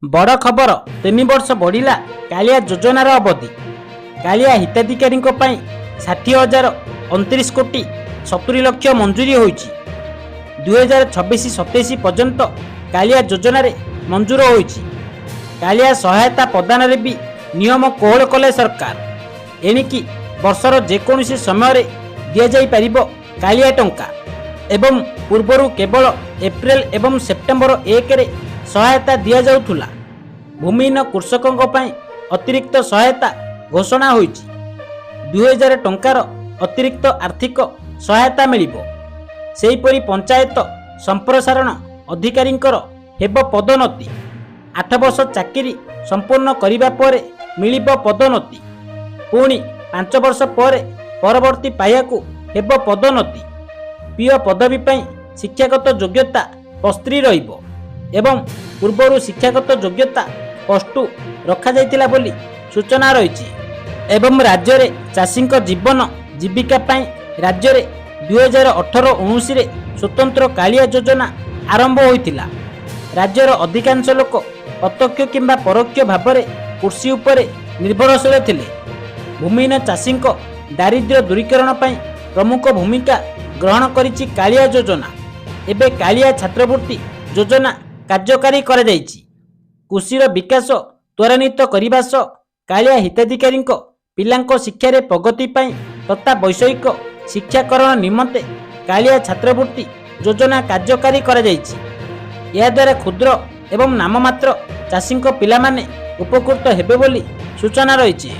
बड़ खबर 3 वर्ष बढ़िला कालिया योजनार अवधि। कालिया हिताधिकारी 60,029 कोटी 70 लक्ष मंजूरी होईची। 2026-27 पर्यंत कालिया योजना मंजूर होईची। कालिया सहायता प्रदान भी नियम कोहल कले सरकार। एणिकी वर्षर जेकोसी समय दि जाई परिबो कालिया टंका एवं पूर्वर केवल एप्रिल एवं सेप्टेम्बर 1 रे सहायता दिया जाउथुला। भूमिहीन कृषकों अतिरिक्त सहायता घोषणा होईची। 2000 टंकार अतिरिक्त आर्थिक सहायता मिलिबो। सेहीपरि पंचायत संप्रसारण अधिकारी हेब पदोन्नति। 8 वर्ष चाकरी संपूर्ण करिबा परे मिलिबो पदोन्नति। पुणी 5 वर्ष परे परवर्ती पाइयाकू हेब पदोन्नति। पीओ पदवी पई शिक्षागत योग्यता +3 रहिबो एवं पूर्वर शिक्षागत योग्यता +2 रखा जाइतिला बोली सूचना रही। एवं राज्य रे चाषी जीवन जीविका पाई राज्य रे 2018-19 रे स्वतंत्र कालिया योजना आरंभ होइतिला। राज्यर अधिकांश लोक प्रत्यक्ष किंबा परोक्ष भाव में कृषि उपरे निर्भरशील थिले। भूमिहीन चाषी दारिद्र्य दूरीकरण पाई प्रमुख भूमिका ग्रहण करिछि कालिया योजना। एबे कालिया छात्रवृत्ति योजना कार्यकारी करा जाइछि। कृषिर विकास त्वरान्वित करने सह कालिया हिताधिकारी पिलांको शिक्षारे प्रगति पाई तथा वैषयिक शिक्षाकरण निमंते कालिया छात्रवृत्ति योजना कार्यकारी करा जाइछि। या द्वारा क्षुद्र एवं नाममात्र चाषी पिलामाने उपकृत हेबे बोली सूचना रही।